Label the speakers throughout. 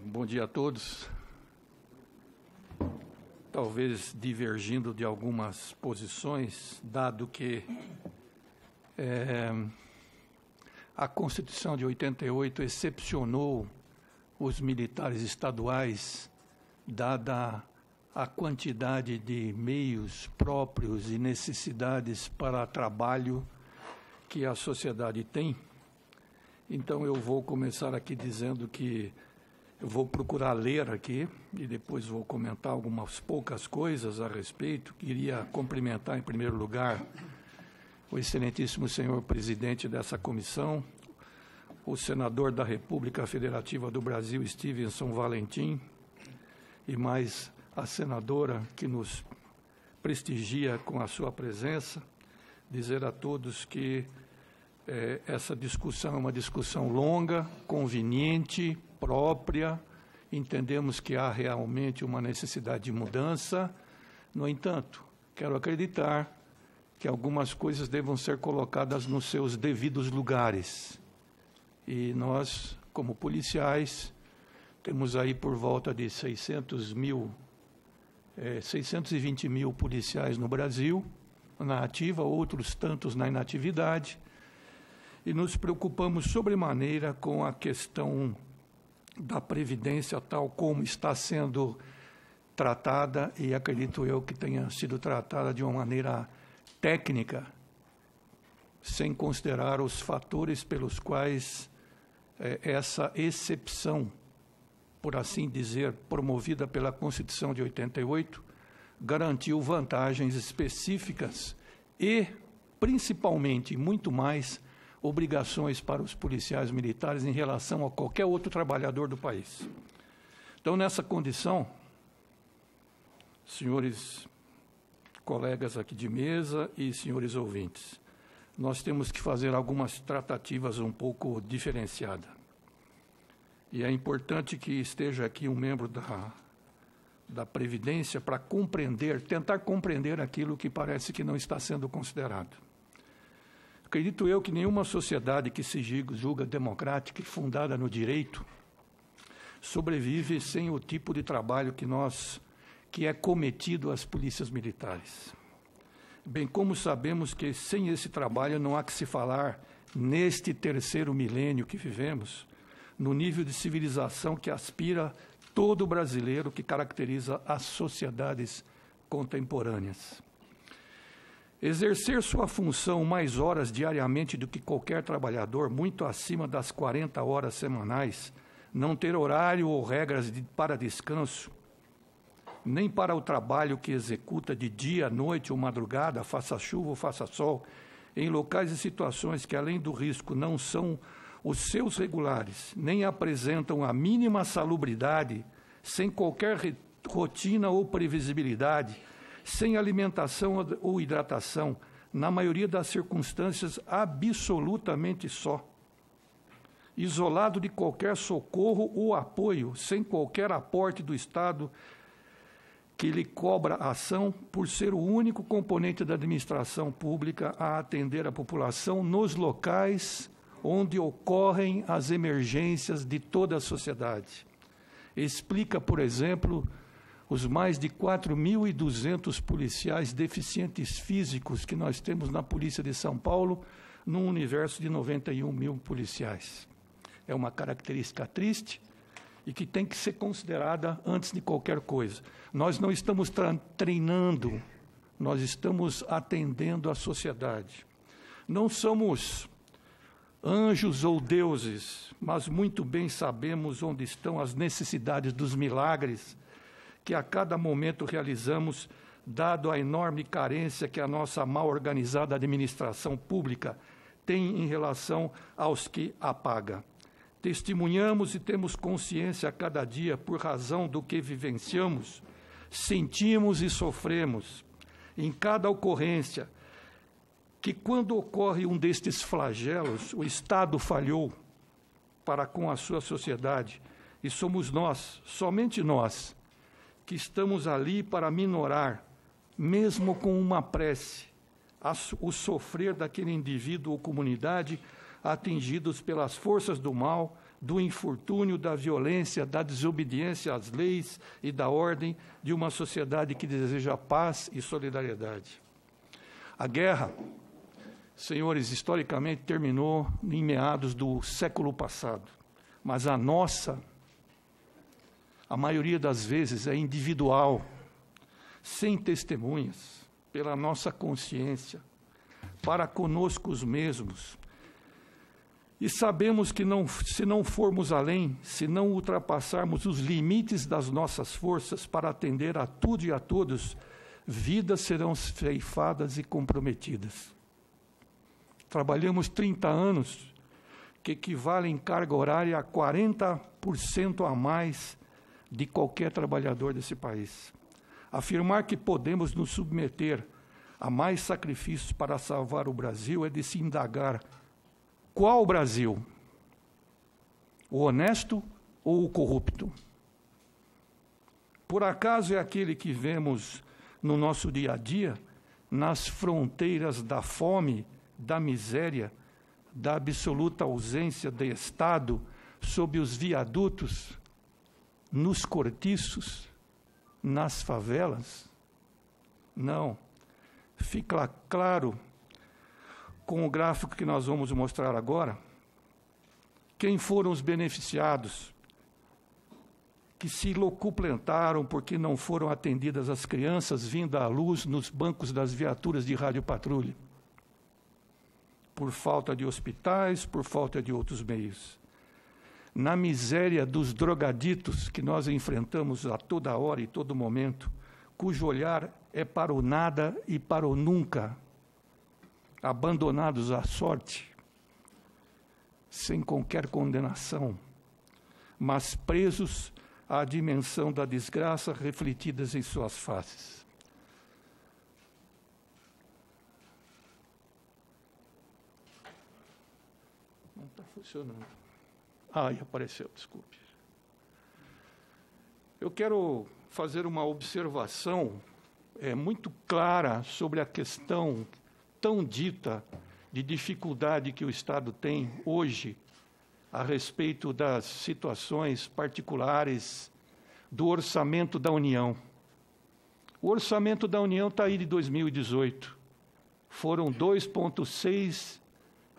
Speaker 1: Bom dia a todos. Talvez divergindo de algumas posições, dado que a Constituição de 88 excepcionou os militares estaduais, dada a quantidade de meios próprios e necessidades para trabalho que a sociedade tem. Então, eu vou começar aqui dizendo que eu vou procurar ler aqui e depois vou comentar algumas poucas coisas a respeito. Queria cumprimentar, em primeiro lugar, o excelentíssimo senhor presidente dessa comissão, o senador da República Federativa do Brasil, Stevenson Valentim, e mais a senadora que nos prestigia com a sua presença. Dizer a todos que essa discussão é uma discussão longa, conveniente, própria. Entendemos que há realmente uma necessidade de mudança. No entanto, quero acreditar que algumas coisas devam ser colocadas nos seus devidos lugares. E nós, como policiais, temos aí por volta de 620 mil policiais no Brasil, na ativa, outros tantos na inatividade, e nos preocupamos sobremaneira com a questão da Previdência, tal como está sendo tratada, e acredito eu que tenha sido tratada de uma maneira técnica, sem considerar os fatores pelos quais essa exceção, por assim dizer, promovida pela Constituição de 88, garantiu vantagens específicas e, principalmente, muito mais, obrigações para os policiais militares em relação a qualquer outro trabalhador do país. Então, nessa condição, senhores colegas aqui de mesa e senhores ouvintes, nós temos que fazer algumas tratativas um pouco diferenciadas. E é importante que esteja aqui um membro da Previdência para tentar compreender aquilo que parece que não está sendo considerado. Acredito eu que nenhuma sociedade que se julga democrática e fundada no direito sobrevive sem o tipo de trabalho que é cometido às polícias militares. Bem como sabemos que sem esse trabalho não há que se falar, neste terceiro milênio que vivemos, no nível de civilização que aspira todo brasileiro, que caracteriza as sociedades contemporâneas. Exercer sua função mais horas diariamente do que qualquer trabalhador, muito acima das 40 horas semanais, não ter horário ou regras para descanso, nem para o trabalho que executa de dia, noite ou madrugada, faça chuva ou faça sol, em locais e situações que, além do risco, não são os seus regulares, nem apresentam a mínima salubridade, sem qualquer rotina ou previsibilidade, sem alimentação ou hidratação, na maioria das circunstâncias absolutamente só, isolado de qualquer socorro ou apoio, sem qualquer aporte do Estado que lhe cobra ação, por ser o único componente da administração pública a atender a população nos locais onde ocorrem as emergências de toda a sociedade. Explica, por exemplo, os mais de 4.200 policiais deficientes físicos que nós temos na Polícia de São Paulo, num universo de 91 mil policiais. É uma característica triste e que tem que ser considerada antes de qualquer coisa. Nós não estamos treinando, nós estamos atendendo a sociedade. Não somos anjos ou deuses, mas muito bem sabemos onde estão as necessidades dos milagres que a cada momento realizamos, dado a enorme carência que a nossa mal organizada administração pública tem em relação aos que a paga. Testemunhamos e temos consciência a cada dia, por razão do que vivenciamos, sentimos e sofremos, em cada ocorrência, que quando ocorre um destes flagelos, o Estado falhou para com a sua sociedade, e somos nós, somente nós, que estamos ali para minorar, mesmo com uma prece, o sofrer daquele indivíduo ou comunidade atingidos pelas forças do mal, do infortúnio, da violência, da desobediência às leis e da ordem de uma sociedade que deseja paz e solidariedade. A guerra, senhores, historicamente terminou em meados do século passado, mas a nossa, a maioria das vezes, é individual, sem testemunhas, pela nossa consciência, para conosco mesmos. E sabemos que se não formos além, se não ultrapassarmos os limites das nossas forças para atender a tudo e a todos, vidas serão ceifadas e comprometidas. Trabalhamos 30 anos, que equivale em carga horária a 40% a mais de qualquer trabalhador desse país. Afirmar que podemos nos submeter a mais sacrifícios para salvar o Brasil é de se indagar: qual Brasil? O honesto ou o corrupto? Por acaso é aquele que vemos no nosso dia a dia, nas fronteiras da fome, da miséria, da absoluta ausência de Estado, sob os viadutos, nos cortiços, nas favelas? Não. Fica claro, com o gráfico que nós vamos mostrar agora, quem foram os beneficiados que se locuplentaram porque não foram atendidas as crianças vindo à luz nos bancos das viaturas de radiopatrulha, por falta de hospitais, por falta de outros meios. Na miséria dos drogaditos que nós enfrentamos a toda hora e todo momento, cujo olhar é para o nada e para o nunca, abandonados à sorte, sem qualquer condenação, mas presos à dimensão da desgraça refletidas em suas faces. Não está funcionando. Apareceu, desculpe. Eu quero fazer uma observação muito clara sobre a questão tão dita de dificuldade que o Estado tem hoje a respeito das situações particulares do orçamento da União. O orçamento da União está aí de 2018. Foram 2,6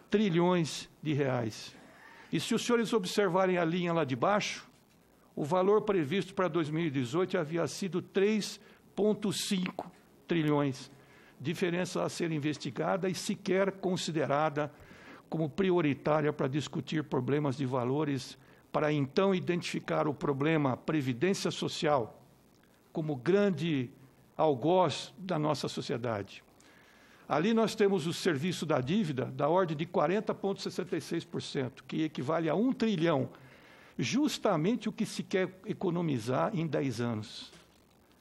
Speaker 1: trilhões de reais. E se os senhores observarem a linha lá de baixo, o valor previsto para 2018 havia sido 3,5 trilhões. Diferença a ser investigada e sequer considerada como prioritária para discutir problemas de valores, para então identificar o problema previdência social como grande algoz da nossa sociedade. Ali nós temos o serviço da dívida da ordem de 40,66%, que equivale a 1 trilhão, justamente o que se quer economizar em 10 anos.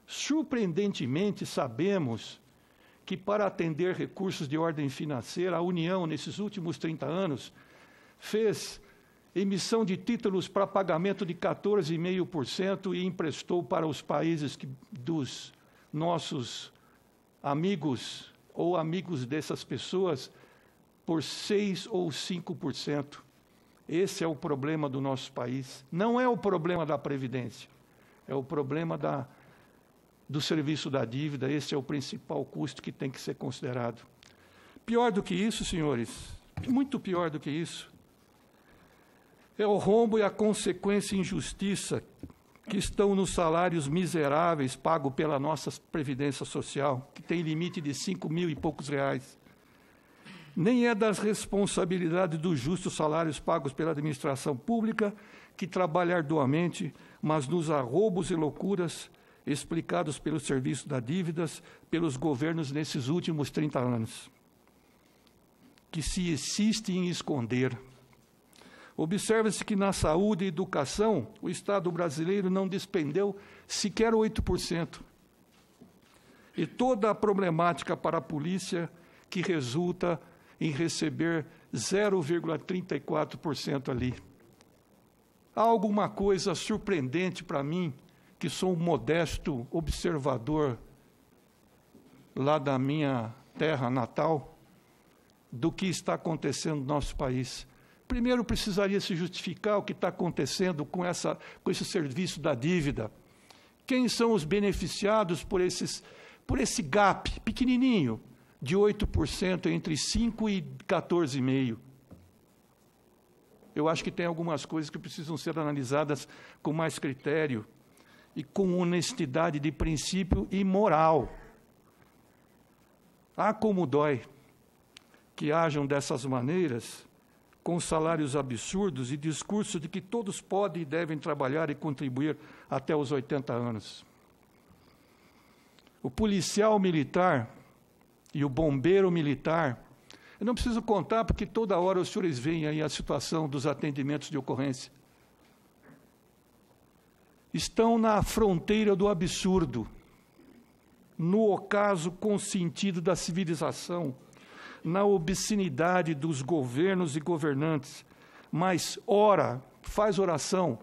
Speaker 1: Surpreendentemente, sabemos que para atender recursos de ordem financeira, a União, nesses últimos 30 anos, fez emissão de títulos para pagamento de 14,5% e emprestou para os países dos nossos amigos ou amigos dessas pessoas por 6% ou 5%. Esse é o problema do nosso país. Não é o problema da Previdência, é o problema do serviço da dívida. Esse é o principal custo que tem que ser considerado. Pior do que isso, senhores, muito pior do que isso, é o rombo e a consequência injustiça que estão nos salários miseráveis pagos pela nossa Previdência Social, que tem limite de 5.000 e poucos reais. Nem é das responsabilidades dos justos salários pagos pela administração pública, que trabalha arduamente, mas nos arroubos e loucuras explicados pelo serviço das dívidas, pelos governos nesses últimos 30 anos, que se insiste em esconder. Observa-se que na saúde e educação, o Estado brasileiro não despendeu sequer 8%. E toda a problemática para a polícia que resulta em receber 0,34% ali. Há alguma coisa surpreendente para mim, que sou um modesto observador lá da minha terra natal, do que está acontecendo no nosso país. Primeiro, precisaria se justificar o que está acontecendo com esse serviço da dívida. Quem são os beneficiados por esse gap pequenininho de 8% entre 5% e 14,5%? Eu acho que tem algumas coisas que precisam ser analisadas com mais critério e com honestidade de princípio e moral. Ah, como dói que hajam dessas maneiras, com salários absurdos e discurso de que todos podem e devem trabalhar e contribuir até os 80 anos. O policial militar e o bombeiro militar, eu não preciso contar porque toda hora os senhores veem aí a situação dos atendimentos de ocorrência. Estão na fronteira do absurdo, no ocaso consentido da civilização, na obscenidade dos governos e governantes, mas ora, faz oração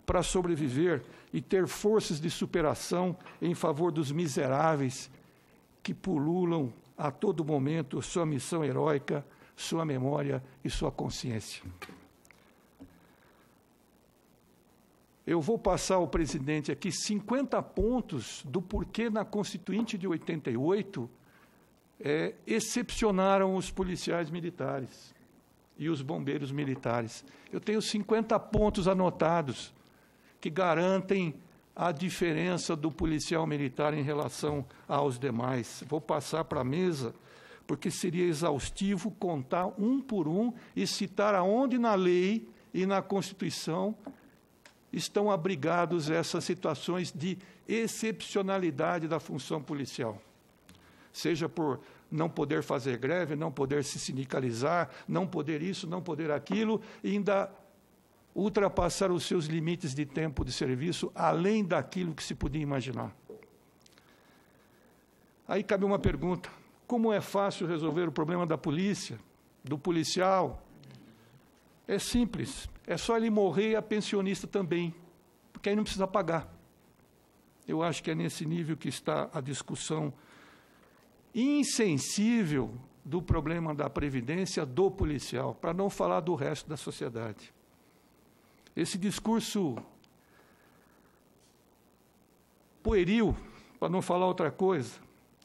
Speaker 1: para sobreviver e ter forças de superação em favor dos miseráveis que pululam a todo momento sua missão heróica, sua memória e sua consciência. Eu vou passar ao presidente aqui 50 pontos do porquê na Constituinte de 88 excepcionaram os policiais militares e os bombeiros militares. Eu tenho 50 pontos anotados que garantem a diferença do policial militar em relação aos demais. Vou passar para a mesa, porque seria exaustivo contar um por um e citar aonde na lei e na Constituição estão abrigados essas situações de excepcionalidade da função policial. Seja por não poder fazer greve, não poder se sindicalizar, não poder isso, não poder aquilo, e ainda ultrapassar os seus limites de tempo de serviço, além daquilo que se podia imaginar. Aí cabe uma pergunta: como é fácil resolver o problema da polícia, do policial? É simples, é só ele morrer e a pensionista também, porque aí não precisa pagar. Eu acho que é nesse nível que está a discussão insensível do problema da previdência do policial, para não falar do resto da sociedade. Esse discurso pueril, para não falar outra coisa,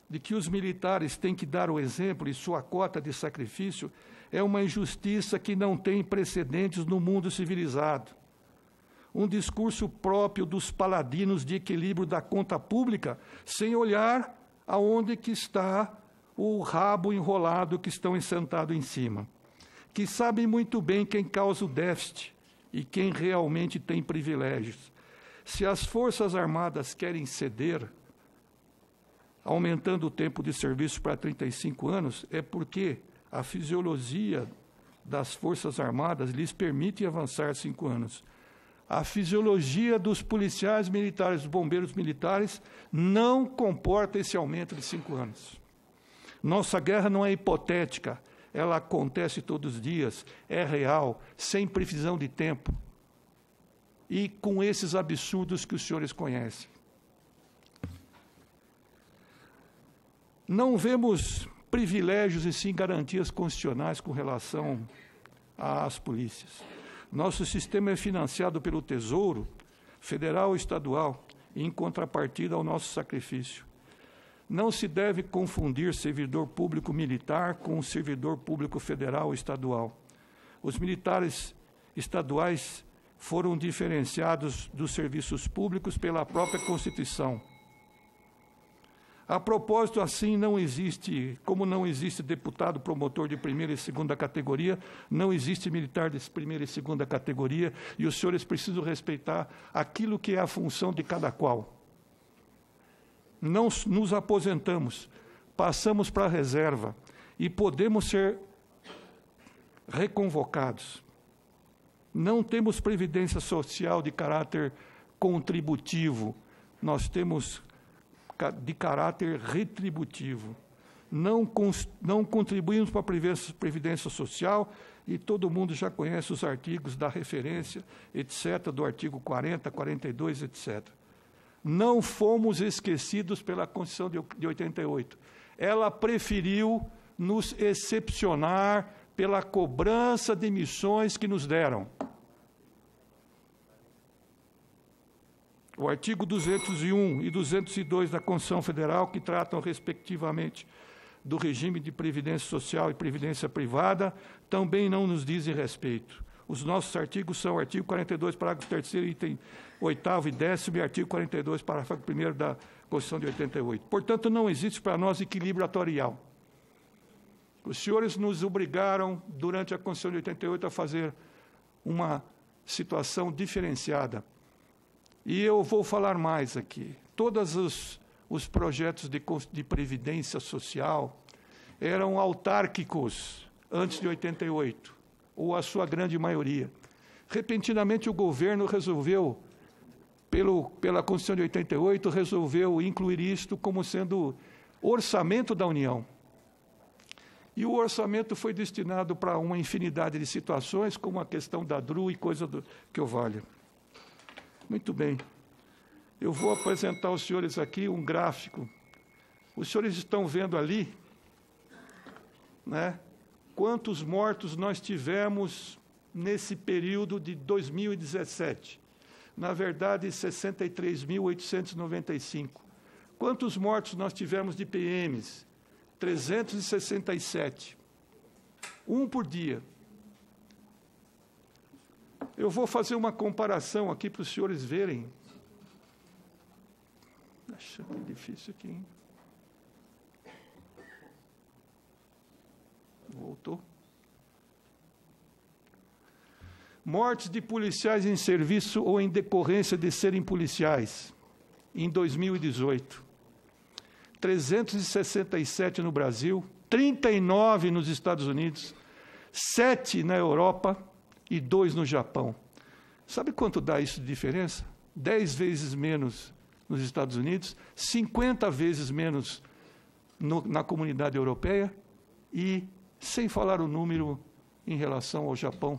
Speaker 1: de que os militares têm que dar o exemplo e sua cota de sacrifício, é uma injustiça que não tem precedentes no mundo civilizado. Um discurso próprio dos paladinos de equilíbrio da conta pública, sem olhar aonde que está o rabo enrolado que estão sentados em cima, que sabem muito bem quem causa o déficit e quem realmente tem privilégios. Se as Forças Armadas querem ceder, aumentando o tempo de serviço para 35 anos, é porque a fisiologia das Forças Armadas lhes permite avançar 5 anos. A fisiologia dos policiais militares, dos bombeiros militares, não comporta esse aumento de 5 anos. Nossa guerra não é hipotética, ela acontece todos os dias, é real, sem previsão de tempo. E com esses absurdos que os senhores conhecem. Não vemos privilégios e sim garantias constitucionais com relação às polícias. Nosso sistema é financiado pelo Tesouro, federal ou estadual, em contrapartida ao nosso sacrifício. Não se deve confundir servidor público militar com servidor público federal ou estadual. Os militares estaduais foram diferenciados dos serviços públicos pela própria Constituição. A propósito, assim, não existe, como não existe deputado promotor de primeira e segunda categoria, não existe militar de primeira e segunda categoria, e os senhores precisam respeitar aquilo que é a função de cada qual. Não nos aposentamos, passamos para a reserva e podemos ser reconvocados. Não temos previdência social de caráter contributivo, nós temos de caráter retributivo. Não contribuímos para a Previdência Social e todo mundo já conhece os artigos da referência, etc., do artigo 40, 42, etc. Não fomos esquecidos pela Constituição de 88. Ela preferiu nos excepcionar pela cobrança de missões que nos deram. O artigo 201 e 202 da Constituição Federal, que tratam, respectivamente, do regime de previdência social e previdência privada, também não nos dizem respeito. Os nossos artigos são o artigo 42, parágrafo 3º, item 8º e 10º, e artigo 42, parágrafo 1º da Constituição de 88. Portanto, não existe para nós equilíbrio atorial. Os senhores nos obrigaram, durante a Constituição de 88, a fazer uma situação diferenciada. E eu vou falar mais aqui. Todos os projetos de previdência social eram autárquicos antes de 88, ou a sua grande maioria. Repentinamente, o governo resolveu, pela Constituição de 88, resolveu incluir isto como sendo orçamento da União. E o orçamento foi destinado para uma infinidade de situações, como a questão da DRU e coisa que eu valha. Muito bem. Eu vou apresentar aos senhores aqui um gráfico. Os senhores estão vendo ali, né, quantos mortos nós tivemos nesse período de 2017. Na verdade, 63.895. Quantos mortos nós tivemos de PMs? 367. Um por dia. Eu vou fazer uma comparação aqui para os senhores verem. Acho que é difícil aqui, hein? Voltou. Mortes de policiais em serviço ou em decorrência de serem policiais, em 2018. 367 no Brasil, 39 nos Estados Unidos, 7 na Europa e 2 no Japão. Sabe quanto dá isso de diferença? 10 vezes menos nos Estados Unidos, 50 vezes menos na comunidade europeia e, sem falar o número em relação ao Japão.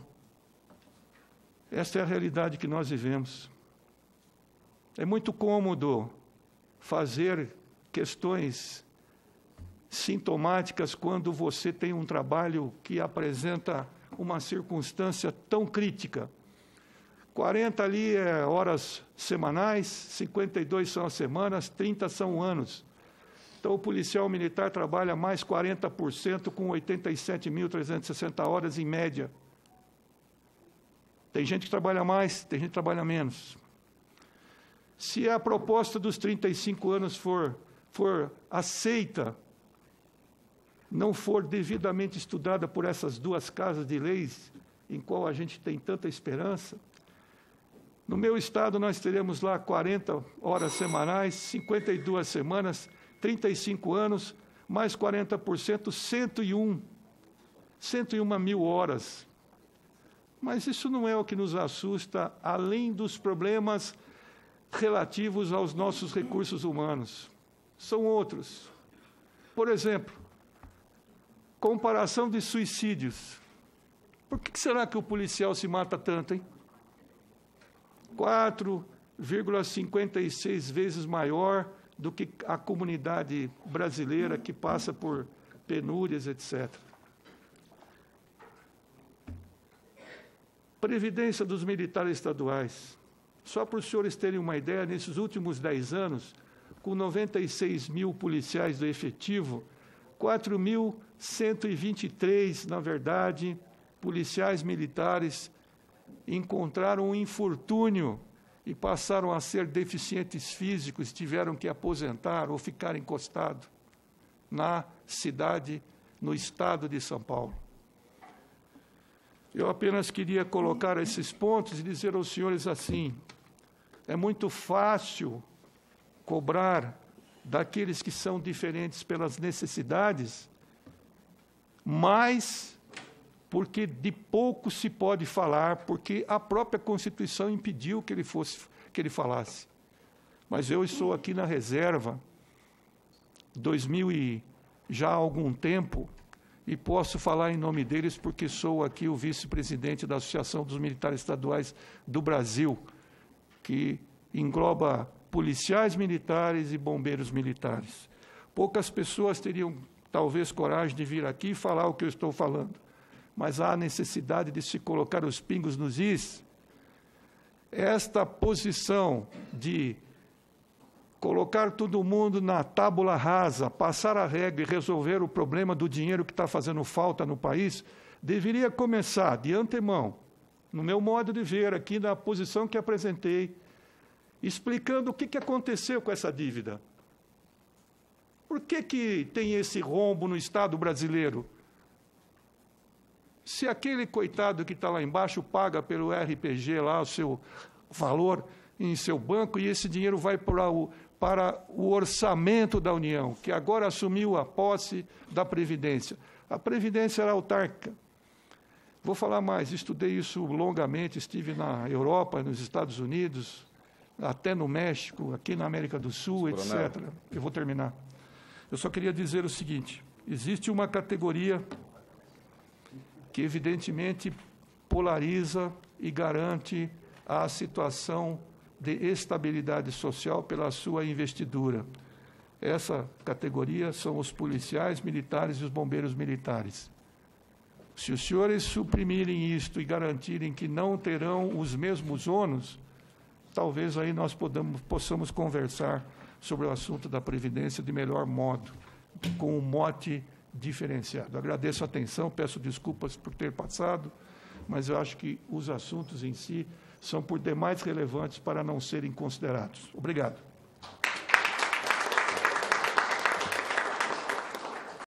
Speaker 1: Esta é a realidade que nós vivemos. É muito cômodo fazer questões sintomáticas quando você tem um trabalho que apresenta uma circunstância tão crítica. 40 ali é horas semanais, 52 são as semanas, 30 são anos. Então, o policial militar trabalha mais 40% com 87.360 horas em média. Tem gente que trabalha mais, tem gente que trabalha menos. Se a proposta dos 35 anos for aceita, não for devidamente estudada por essas duas casas de leis, em qual a gente tem tanta esperança, no meu estado nós teremos lá 40 horas semanais, 52 semanas, 35 anos, mais 40%, 101 mil horas. Mas isso não é o que nos assusta, além dos problemas relativos aos nossos recursos humanos. São outros. Por exemplo, comparação de suicídios. Por que será que o policial se mata tanto, hein? 4,56 vezes maior do que a comunidade brasileira que passa por penúrias, etc. Previdência dos militares estaduais. Só para os senhores terem uma ideia, nesses últimos 10 anos, com 96 mil policiais do efetivo, 4.123, na verdade, policiais militares encontraram um infortúnio e passaram a ser deficientes físicos, tiveram que aposentar ou ficar encostados na cidade, no estado de São Paulo. Eu apenas queria colocar esses pontos e dizer aos senhores assim: é muito fácil cobrar daqueles que são diferentes pelas necessidades, mas porque de pouco se pode falar, porque a própria Constituição impediu que ele falasse. Mas eu estou aqui na reserva, 2000 e já há algum tempo, e posso falar em nome deles porque sou aqui o vice-presidente da Associação dos Militares Estaduais do Brasil, que engloba policiais militares e bombeiros militares. Poucas pessoas teriam, talvez, coragem de vir aqui e falar o que eu estou falando. mas há necessidade de se colocar os pingos nos is. Esta posição de colocar todo mundo na tábula rasa, passar a regra e resolver o problema do dinheiro que está fazendo falta no país, deveria começar, de antemão, no meu modo de ver, aqui na posição que apresentei, explicando o que aconteceu com essa dívida. Por que tem esse rombo no Estado brasileiro? Se aquele coitado que está lá embaixo paga pelo RPG lá o seu valor em seu banco e esse dinheiro vai para o orçamento da União, que agora assumiu a posse da Previdência. A Previdência era autárquica. Vou falar mais, estudei isso longamente, estive na Europa, nos Estados Unidos, até no México, aqui na América do Sul, etc. Eu vou terminar. Eu só queria dizer o seguinte, existe uma categoria que evidentemente polariza e garante a situação de estabilidade social pela sua investidura. Essa categoria são os policiais militares e os bombeiros militares. Se os senhores suprimirem isto e garantirem que não terão os mesmos ônus, talvez aí nós possamos conversar sobre o assunto da Previdência de melhor modo, com um mote diferenciado. Agradeço a atenção, peço desculpas por ter passado, mas eu acho que os assuntos em si são por demais relevantes para não serem considerados. Obrigado.